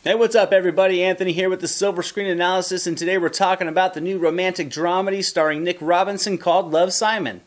Hey, what's up everybody? Anthony here with the Silver Screen Analysis, and today we're talking about the new romantic dramedy starring Nick Robinson called Love, Simon.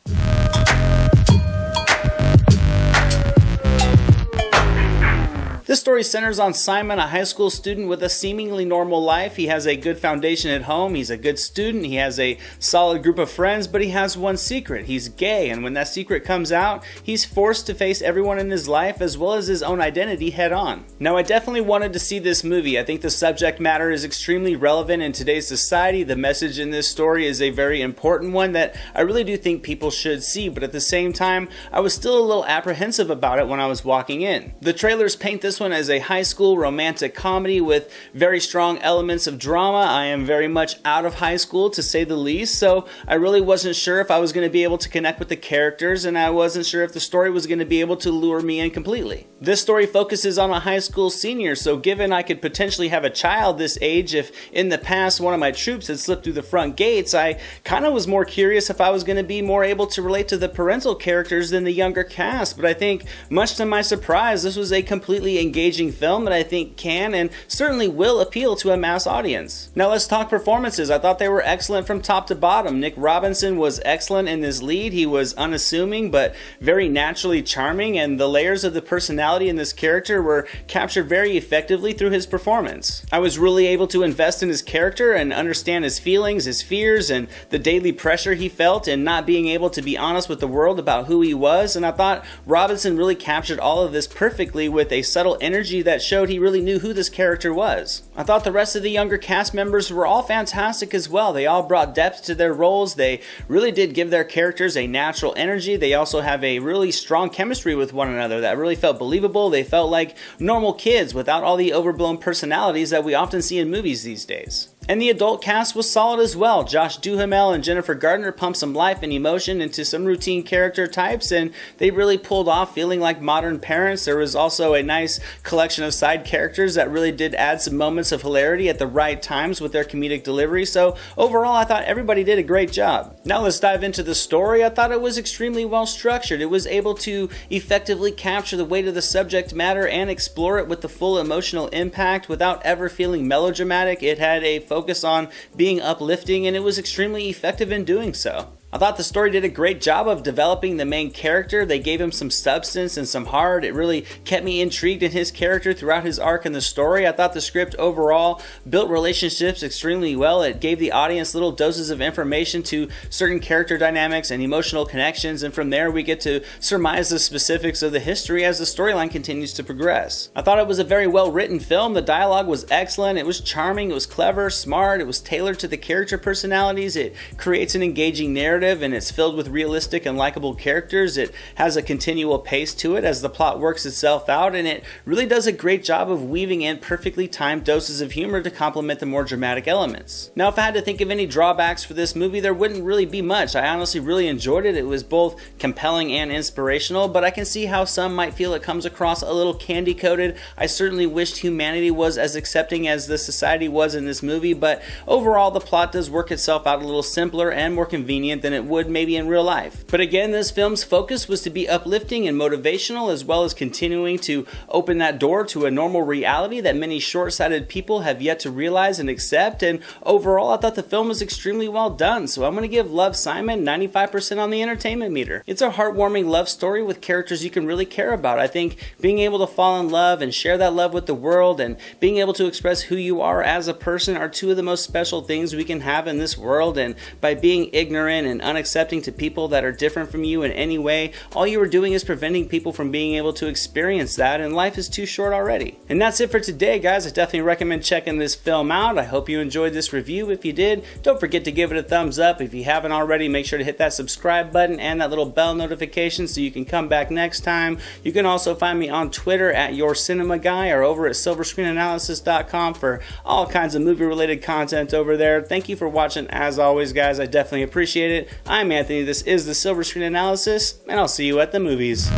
This story centers on Simon, a high school student with a seemingly normal life. He has a good foundation at home, he's a good student, he has a solid group of friends, but he has one secret. He's gay, and when that secret comes out, he's forced to face everyone in his life as well as his own identity head on. Now, I definitely wanted to see this movie. I think the subject matter is extremely relevant in today's society. The message in this story is a very important one that I really do think people should see, but at the same time, I was still a little apprehensive about it when I was walking in. The trailers paint this one as a high school romantic comedy with very strong elements of drama. I am very much out of high school, to say the least, so I really wasn't sure if I was going to be able to connect with the characters, and I wasn't sure if the story was going to be able to lure me in completely. This story focuses on a high school senior, so given I could potentially have a child this age, if in the past one of my troops had slipped through the front gates, I kind of was more curious if I was going to be more able to relate to the parental characters than the younger cast, but I think, much to my surprise, this was a completely engaging film that I think can and certainly will appeal to a mass audience. Now let's talk performances. I thought they were excellent from top to bottom. Nick Robinson was excellent in this lead. He was unassuming but very naturally charming, and the layers of the personality in this character were captured very effectively through his performance. I was really able to invest in his character and understand his feelings, his fears, and the daily pressure he felt in not being able to be honest with the world about who he was, and I thought Robinson really captured all of this perfectly with a subtle energy that showed he really knew who this character was. I thought the rest of the younger cast members were all fantastic as well. They all brought depth to their roles. They really did give their characters a natural energy. They also have a really strong chemistry with one another that really felt believable. They felt like normal kids without all the overblown personalities that we often see in movies these days. And the adult cast was solid as well. Josh Duhamel and Jennifer Gardner pumped some life and emotion into some routine character types, and they really pulled off feeling like modern parents. There was also a nice collection of side characters that really did add some moments of hilarity at the right times with their comedic delivery. So overall, I thought everybody did a great job. Now let's dive into the story. I thought it was extremely well structured. It was able to effectively capture the weight of the subject matter and explore it with the full emotional impact without ever feeling melodramatic. It had a focus on being uplifting, and it was extremely effective in doing so. I thought the story did a great job of developing the main character. They gave him some substance and some heart. It really kept me intrigued in his character throughout his arc in the story. I thought the script overall built relationships extremely well. It gave the audience little doses of information to certain character dynamics and emotional connections, and from there we get to surmise the specifics of the history as the storyline continues to progress. I thought it was a very well written film. The dialogue was excellent. It was charming. It was clever, smart. It was tailored to the character personalities. It creates an engaging narrative, and it's filled with realistic and likable characters. It has a continual pace to it as the plot works itself out, and it really does a great job of weaving in perfectly timed doses of humor to complement the more dramatic elements. Now, if I had to think of any drawbacks for this movie, there wouldn't really be much. I honestly really enjoyed it. It was both compelling and inspirational, but I can see how some might feel it comes across a little candy-coated. I certainly wished humanity was as accepting as the society was in this movie, but overall the plot does work itself out a little simpler and more convenient than it would maybe in real life. But again, this film's focus was to be uplifting and motivational, as well as continuing to open that door to a normal reality that many short-sighted people have yet to realize and accept. And overall, I thought the film was extremely well done, so I'm going to give Love, Simon 95% on the entertainment meter. It's a heartwarming love story with characters you can really care about. I think being able to fall in love and share that love with the world and being able to express who you are as a person are two of the most special things we can have in this world, and by being ignorant and unaccepting to people that are different from you in any way, all you are doing is preventing people from being able to experience that, and life is too short already. And that's it for today, guys. I definitely recommend checking this film out. I hope you enjoyed this review. If you did, don't forget to give it a thumbs up. If you haven't already, make sure to hit that subscribe button and that little bell notification so you can come back next time. You can also find me on Twitter at YourCinemaGuy or over at SilverScreenAnalysis.com for all kinds of movie-related content over there. Thank you for watching as always, guys. I definitely appreciate it. I'm Anthony, this is the Silver Screen Analysis, and I'll see you at the movies.